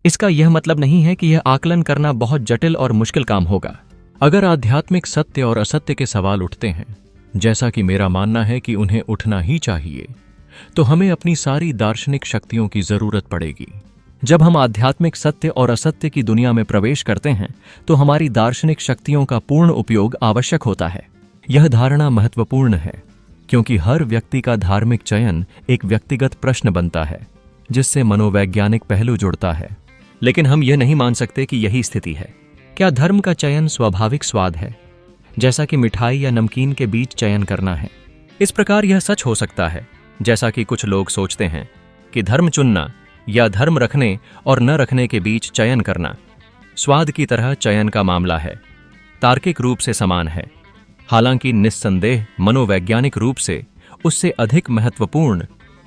इसका यह मतलब नहीं है कि यह आकलन करना बहुत जटिल और मुश्किल काम होगा। अगर आध्यात्मिक सत्य और असत्य के सवाल उठते हैं, जैसा कि मेरा मानना है कि उन्हें उठना ही चाहिए, तो हमें अपनी सारी दार्शनिक शक्तियों की जरूरत पड़ेगी। जब हम आध्यात्मिक सत्य और असत्य की दुनिया में प्रवेश करते हैं, तो हमारी दार्शनिक शक्तियों का पूर्ण उपयोग आवश्यक होता है। यह धारणा महत्वपूर्ण है, क्योंकि हर व्यक्ति का धार्मिक चयन एक व्यक्तिगत प्रश्न बनता है, जिससे मनोवैज्ञानिक पहलू जुड़ता है। लेकिन हम यह नहीं मान सकते कि यही स्थिति है। क्या धर्म का चयन स्वाभाविक स्वाद है, जैसा कि मिठाई या नमकीन के बीच चयन करना है? इस प्रकार यह सच हो सकता है, जैसा कि कुछ लोग सोचते हैं कि धर्म चुनना या धर्म रखने और न रखने के बीच चयन करना स्वाद की तरह चयन का मामला है, तार्किक रूप से समान है। हालांकि निस्संदेह मनोवैज्ञानिक रूप से उससे अधिक महत्वपूर्ण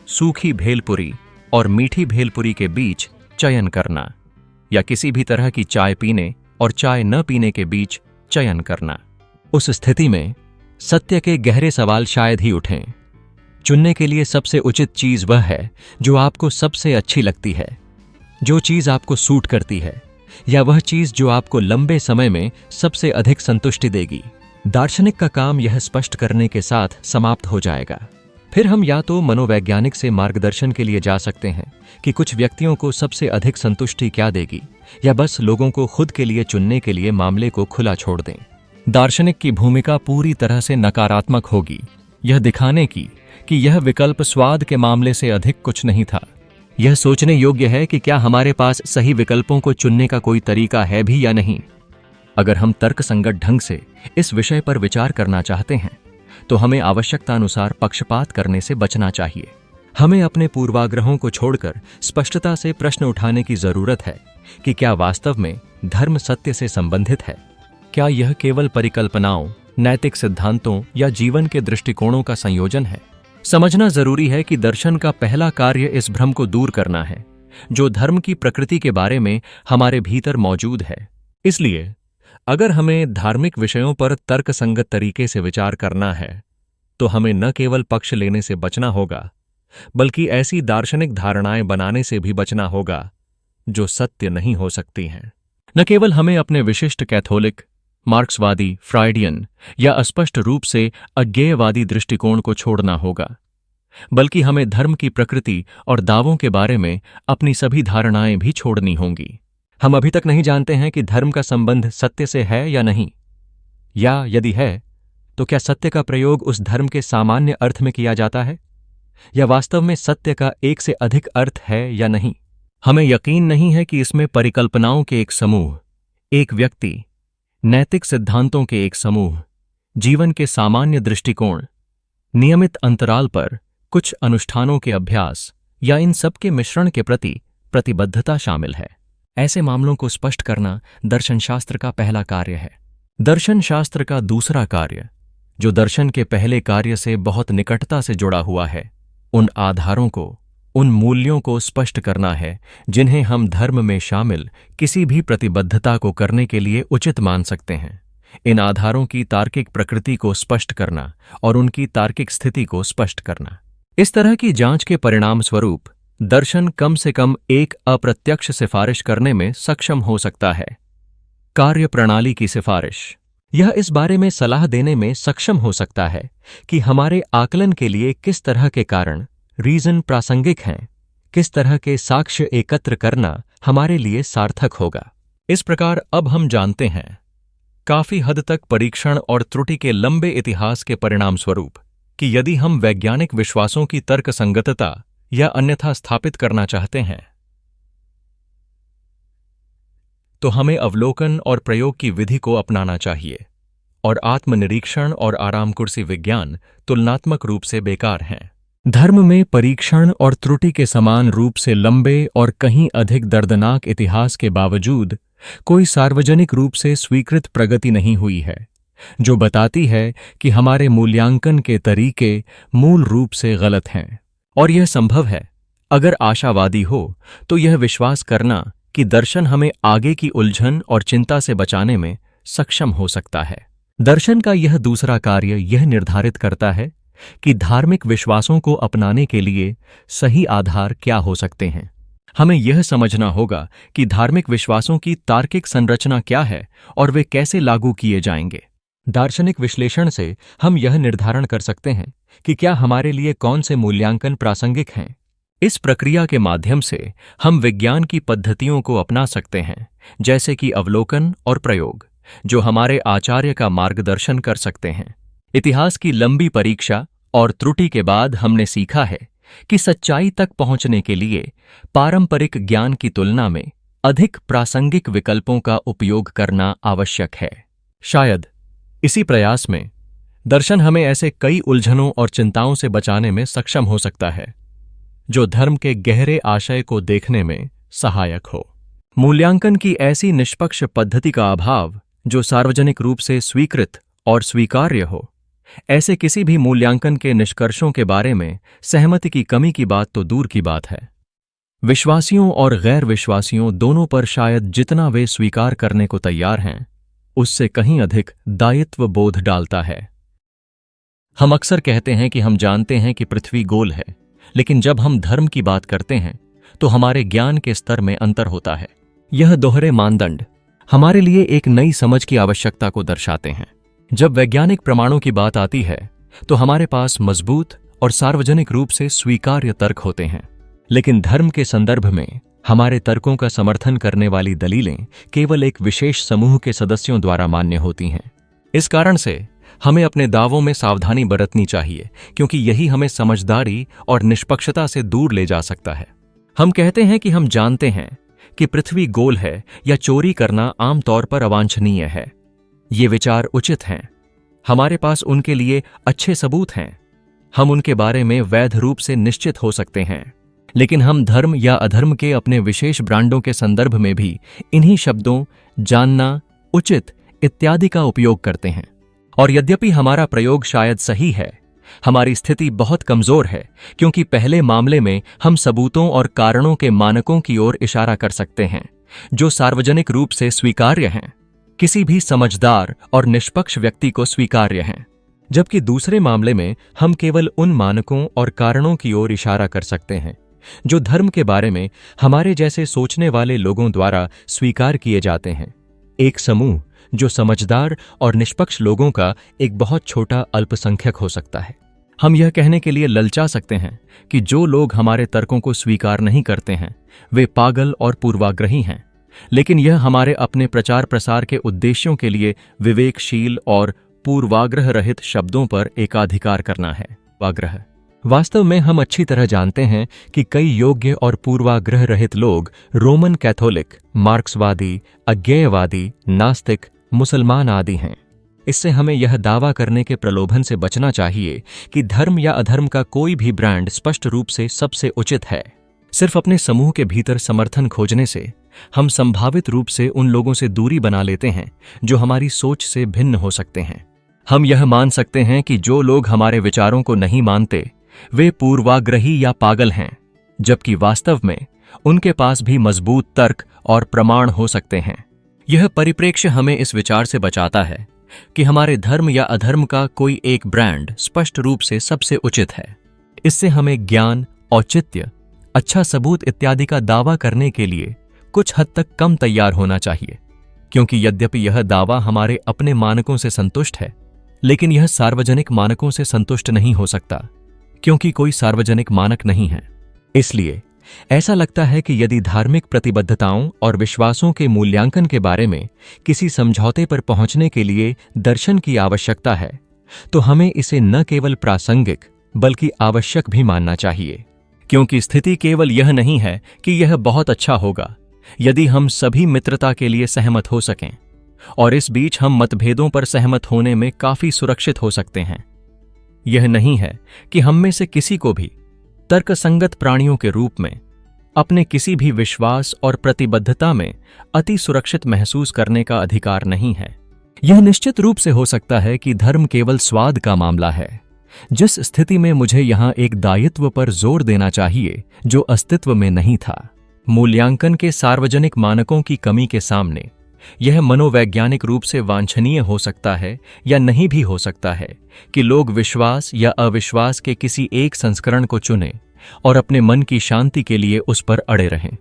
सूखी भेलपुरी और मीठी भेलपुरी के बीच चयन करना, या किसी भी तरह की चाय पीने और चाय न पीने के बीच चयन करना। उस स्थिति में सत्य के गहरे सवाल शायद ही उठें। चुनने के लिए सबसे उचित चीज वह है जो आपको सबसे अच्छी लगती है, जो चीज आपको सूट करती है, या वह चीज जो आपको लंबे समय में सबसे अधिक संतुष्टि देगी। दार्शनिक का काम यह स्पष्ट करने के साथ समाप्त हो जाएगा। फिर हम या तो मनोवैज्ञानिक से मार्गदर्शन के लिए जा सकते हैं कि कुछ व्यक्तियों को सबसे अधिक संतुष्टि क्या देगी, या बस लोगों को खुद के लिए चुनने के लिए मामले को खुला छोड़ दें। दार्शनिक की भूमिका पूरी तरह से नकारात्मक होगी, यह दिखाने की कि यह विकल्प स्वाद के मामले से अधिक कुछ नहीं था। यह सोचने योग्य है कि क्या हमारे पास सही विकल्पों को चुनने का कोई तरीका है भी या नहीं। अगर हम तर्कसंगत ढंग से इस विषय पर विचार करना चाहते हैं, तो हमें आवश्यकतानुसार पक्षपात करने से बचना चाहिए। हमें अपने पूर्वाग्रहों को छोड़कर स्पष्टता से प्रश्न उठाने की जरूरत है कि क्या वास्तव में धर्म सत्य से संबंधित है। क्या यह केवल परिकल्पनाओं, नैतिक सिद्धांतों या जीवन के दृष्टिकोणों का संयोजन है? समझना जरूरी है कि दर्शन का पहला कार्य इस भ्रम को दूर करना है जो धर्म की प्रकृति के बारे में हमारे भीतर मौजूद है। इसलिए अगर हमें धार्मिक विषयों पर तर्कसंगत तरीके से विचार करना है, तो हमें न केवल पक्ष लेने से बचना होगा, बल्कि ऐसी दार्शनिक धारणाएं बनाने से भी बचना होगा जो सत्य नहीं हो सकती हैं। न केवल हमें अपने विशिष्ट कैथोलिक, मार्क्सवादी, फ्राइडियन या अस्पष्ट रूप से अज्ञेयवादी दृष्टिकोण को छोड़ना होगा, बल्कि हमें धर्म की प्रकृति और दावों के बारे में अपनी सभी धारणाएं भी छोड़नी होंगी। हम अभी तक नहीं जानते हैं कि धर्म का संबंध सत्य से है या नहीं, या यदि है तो क्या सत्य का प्रयोग उस धर्म के सामान्य अर्थ में किया जाता है, या वास्तव में सत्य का एक से अधिक अर्थ है या नहीं। हमें यकीन नहीं है कि इसमें परिकल्पनाओं के एक समूह, एक व्यक्ति, नैतिक सिद्धांतों के एक समूह, जीवन के सामान्य दृष्टिकोण, नियमित अंतराल पर कुछ अनुष्ठानों के अभ्यास या इन सब के मिश्रण के प्रति प्रतिबद्धता शामिल है। ऐसे मामलों को स्पष्ट करना दर्शनशास्त्र का पहला कार्य है। दर्शनशास्त्र का दूसरा कार्य, जो दर्शन के पहले कार्य से बहुत निकटता से जुड़ा हुआ है, उन आधारों को, उन मूल्यों को स्पष्ट करना है जिन्हें हम धर्म में शामिल किसी भी प्रतिबद्धता को करने के लिए उचित मान सकते हैं। इन आधारों की तार्किक प्रकृति को स्पष्ट करना और उनकी तार्किक स्थिति को स्पष्ट करना। इस तरह की जांच के परिणाम स्वरूप दर्शन कम से कम एक अप्रत्यक्ष सिफारिश करने में सक्षम हो सकता है। कार्य प्रणाली की सिफारिश, यह इस बारे में सलाह देने में सक्षम हो सकता है कि हमारे आकलन के लिए किस तरह के कारण, रीजन प्रासंगिक हैं, किस तरह के साक्ष्य एकत्र करना हमारे लिए सार्थक होगा। इस प्रकार अब हम जानते हैं, काफी हद तक परीक्षण और त्रुटि के लंबे इतिहास के परिणाम स्वरूप, कि यदि हम वैज्ञानिक विश्वासों की तर्कसंगतता या अन्यथा स्थापित करना चाहते हैं, तो हमें अवलोकन और प्रयोग की विधि को अपनाना चाहिए, और आत्मनिरीक्षण और आराम कुर्सी विज्ञान तुलनात्मक रूप से बेकार हैं। धर्म में परीक्षण और त्रुटि के समान रूप से लंबे और कहीं अधिक दर्दनाक इतिहास के बावजूद कोई सार्वजनिक रूप से स्वीकृत प्रगति नहीं हुई है, जो बताती है कि हमारे मूल्यांकन के तरीके मूल रूप से गलत हैं। और यह संभव है, अगर आशावादी हो, तो यह विश्वास करना कि दर्शन हमें आगे की उलझन और चिंता से बचाने में सक्षम हो सकता है। दर्शन का यह दूसरा कार्य यह निर्धारित करता है कि धार्मिक विश्वासों को अपनाने के लिए सही आधार क्या हो सकते हैं। हमें यह समझना होगा कि धार्मिक विश्वासों की तार्किक संरचना क्या है और वे कैसे लागू किए जाएंगे। दार्शनिक विश्लेषण से हम यह निर्धारण कर सकते हैं कि क्या हमारे लिए कौन से मूल्यांकन प्रासंगिक हैं। इस प्रक्रिया के माध्यम से हम विज्ञान की पद्धतियों को अपना सकते हैं, जैसे कि अवलोकन और प्रयोग, जो हमारे आचार्य का मार्गदर्शन कर सकते हैं। इतिहास की लंबी परीक्षा और त्रुटि के बाद हमने सीखा है कि सच्चाई तक पहुंचने के लिए पारंपरिक ज्ञान की तुलना में अधिक प्रासंगिक विकल्पों का उपयोग करना आवश्यक है। शायद इसी प्रयास में दर्शन हमें ऐसे कई उलझनों और चिंताओं से बचाने में सक्षम हो सकता है जो धर्म के गहरे आशय को देखने में सहायक हो। मूल्यांकन की ऐसी निष्पक्ष पद्धति का अभाव जो सार्वजनिक रूप से स्वीकृत और स्वीकार्य हो, ऐसे किसी भी मूल्यांकन के निष्कर्षों के बारे में सहमति की कमी की बात तो दूर की बात है। विश्वासियों और गैर विश्वासियों दोनों पर शायद जितना वे स्वीकार करने को तैयार हैं, उससे कहीं अधिक दायित्व बोध डालता है। हम अक्सर कहते हैं कि हम जानते हैं कि पृथ्वी गोल है, लेकिन जब हम धर्म की बात करते हैं तो हमारे ज्ञान के स्तर में अंतर होता है। यह दोहरे मानदंड हमारे लिए एक नई समझ की आवश्यकता को दर्शाते हैं। जब वैज्ञानिक प्रमाणों की बात आती है तो हमारे पास मजबूत और सार्वजनिक रूप से स्वीकार्य तर्क होते हैं, लेकिन धर्म के संदर्भ में हमारे तर्कों का समर्थन करने वाली दलीलें केवल एक विशेष समूह के सदस्यों द्वारा मान्य होती हैं। इस कारण से हमें अपने दावों में सावधानी बरतनी चाहिए, क्योंकि यही हमें समझदारी और निष्पक्षता से दूर ले जा सकता है। हम कहते हैं कि हम जानते हैं कि पृथ्वी गोल है या चोरी करना आमतौर पर अवांछनीय है। ये विचार उचित हैं, हमारे पास उनके लिए अच्छे सबूत हैं, हम उनके बारे में वैध रूप से निश्चित हो सकते हैं, लेकिन हम धर्म या अधर्म के अपने विशेष ब्रांडों के संदर्भ में भी इन्हीं शब्दों जानना, उचित इत्यादि का उपयोग करते हैं। और यद्यपि हमारा प्रयोग शायद सही है, हमारी स्थिति बहुत कमजोर है, क्योंकि पहले मामले में हम सबूतों और कारणों के मानकों की ओर इशारा कर सकते हैं जो सार्वजनिक रूप से स्वीकार्य हैं, किसी भी समझदार और निष्पक्ष व्यक्ति को स्वीकार्य हैं, जबकि दूसरे मामले में हम केवल उन मानकों और कारणों की ओर इशारा कर सकते हैं जो धर्म के बारे में हमारे जैसे सोचने वाले लोगों द्वारा स्वीकार किए जाते हैं। एक समूह जो समझदार और निष्पक्ष लोगों का एक बहुत छोटा अल्पसंख्यक हो सकता है। हम यह कहने के लिए ललचा सकते हैं कि जो लोग हमारे तर्कों को स्वीकार नहीं करते हैं वे पागल और पूर्वाग्रही हैं, लेकिन यह हमारे अपने प्रचार प्रसार के उद्देश्यों के लिए विवेकशील और पूर्वाग्रह रहित शब्दों पर एकाधिकार करना है। पूर्वाग्रह वास्तव में हम अच्छी तरह जानते हैं कि कई योग्य और पूर्वाग्रह रहित लोग रोमन कैथोलिक, मार्क्सवादी, अज्ञेयवादी, नास्तिक, मुसलमान आदि हैं। इससे हमें यह दावा करने के प्रलोभन से बचना चाहिए कि धर्म या अधर्म का कोई भी ब्रांड स्पष्ट रूप से सबसे उचित है। सिर्फ अपने समूह के भीतर समर्थन खोजने से हम संभावित रूप से उन लोगों से दूरी बना लेते हैं जो हमारी सोच से भिन्न हो सकते हैं। हम यह मान सकते हैं कि जो लोग हमारे विचारों को नहीं मानते वे पूर्वाग्रही या पागल हैं, जबकि वास्तव में उनके पास भी मजबूत तर्क और प्रमाण हो सकते हैं। यह परिप्रेक्ष्य हमें इस विचार से बचाता है कि हमारे धर्म या अधर्म का कोई एक ब्रांड स्पष्ट रूप से सबसे उचित है। इससे हमें ज्ञान, औचित्य, अच्छा सबूत इत्यादि का दावा करने के लिए कुछ हद तक कम तैयार होना चाहिए, क्योंकि यद्यपि यह दावा हमारे अपने मानकों से संतुष्ट है, लेकिन यह सार्वजनिक मानकों से संतुष्ट नहीं हो सकता, क्योंकि कोई सार्वजनिक मानक नहीं है। इसलिए ऐसा लगता है कि यदि धार्मिक प्रतिबद्धताओं और विश्वासों के मूल्यांकन के बारे में किसी समझौते पर पहुंचने के लिए दर्शन की आवश्यकता है, तो हमें इसे न केवल प्रासंगिक बल्कि आवश्यक भी मानना चाहिए, क्योंकि स्थिति केवल यह नहीं है कि यह बहुत अच्छा होगा यदि हम सभी मित्रता के लिए सहमत हो सकें, और इस बीच हम मतभेदों पर सहमत होने में काफी सुरक्षित हो सकते हैं। यह नहीं है कि हम में से किसी को भी तर्कसंगत प्राणियों के रूप में अपने किसी भी विश्वास और प्रतिबद्धता में अति सुरक्षित महसूस करने का अधिकार नहीं है। यह निश्चित रूप से हो सकता है कि धर्म केवल स्वाद का मामला है, जिस स्थिति में मुझे यहां एक दायित्व पर जोर देना चाहिए जो अस्तित्व में नहीं था। मूल्यांकन के सार्वजनिक मानकों की कमी के सामने यह मनोवैज्ञानिक रूप से वांछनीय हो सकता है या नहीं भी हो सकता है कि लोग विश्वास या अविश्वास के किसी एक संस्करण को चुनें और अपने मन की शांति के लिए उस पर अड़े रहें।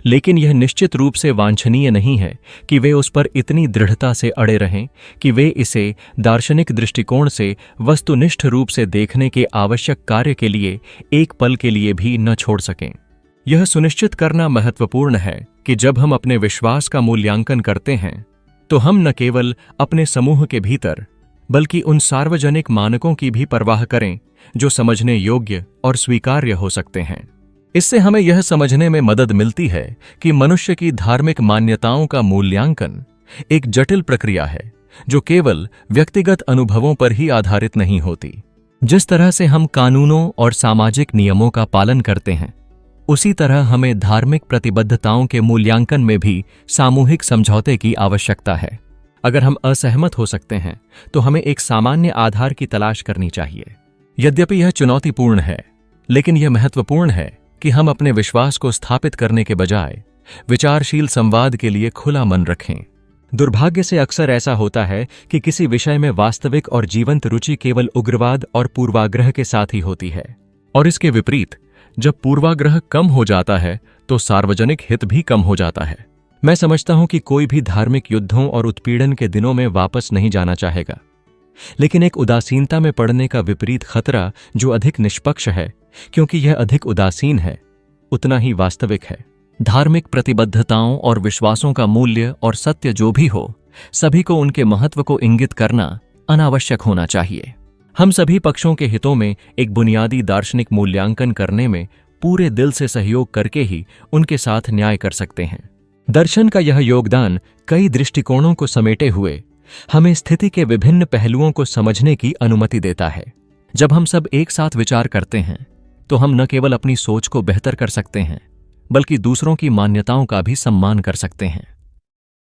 लेकिन यह निश्चित रूप से वांछनीय नहीं है कि वे उस पर इतनी दृढ़ता से अड़े रहें कि वे इसे दार्शनिक दृष्टिकोण से वस्तुनिष्ठ रूप से देखने के आवश्यक कार्य के लिए एक पल के लिए भी न छोड़ सकें। यह सुनिश्चित करना महत्वपूर्ण है कि जब हम अपने विश्वास का मूल्यांकन करते हैं तो हम न केवल अपने समूह के भीतर बल्कि उन सार्वजनिक मानकों की भी परवाह करें जो समझने योग्य और स्वीकार्य हो सकते हैं। इससे हमें यह समझने में मदद मिलती है कि मनुष्य की धार्मिक मान्यताओं का मूल्यांकन एक जटिल प्रक्रिया है जो केवल व्यक्तिगत अनुभवों पर ही आधारित नहीं होती। जिस तरह से हम कानूनों और सामाजिक नियमों का पालन करते हैं, उसी तरह हमें धार्मिक प्रतिबद्धताओं के मूल्यांकन में भी सामूहिक समझौते की आवश्यकता है। अगर हम असहमत हो सकते हैं तो हमें एक सामान्य आधार की तलाश करनी चाहिए। यद्यपि यह चुनौतीपूर्ण है, लेकिन यह महत्वपूर्ण है कि हम अपने विश्वास को स्थापित करने के बजाय विचारशील संवाद के लिए खुला मन रखें। दुर्भाग्य से अक्सर ऐसा होता है कि किसी विषय में वास्तविक और जीवंत रुचि केवल उग्रवाद और पूर्वाग्रह के साथ ही होती है, और इसके विपरीत जब पूर्वाग्रह कम हो जाता है तो सार्वजनिक हित भी कम हो जाता है। मैं समझता हूं कि कोई भी धार्मिक युद्धों और उत्पीड़न के दिनों में वापस नहीं जाना चाहेगा, लेकिन एक उदासीनता में पड़ने का विपरीत खतरा जो अधिक निष्पक्ष है क्योंकि यह अधिक उदासीन है, उतना ही वास्तविक है। धार्मिक प्रतिबद्धताओं और विश्वासों का मूल्य और सत्य जो भी हो, सभी को उनके महत्व को इंगित करना अनावश्यक होना चाहिए। हम सभी पक्षों के हितों में एक बुनियादी दार्शनिक मूल्यांकन करने में पूरे दिल से सहयोग करके ही उनके साथ न्याय कर सकते हैं। दर्शन का यह योगदान कई दृष्टिकोणों को समेटे हुए हमें स्थिति के विभिन्न पहलुओं को समझने की अनुमति देता है। जब हम सब एक साथ विचार करते हैं तो हम न केवल अपनी सोच को बेहतर कर सकते हैं, बल्कि दूसरों की मान्यताओं का भी सम्मान कर सकते हैं।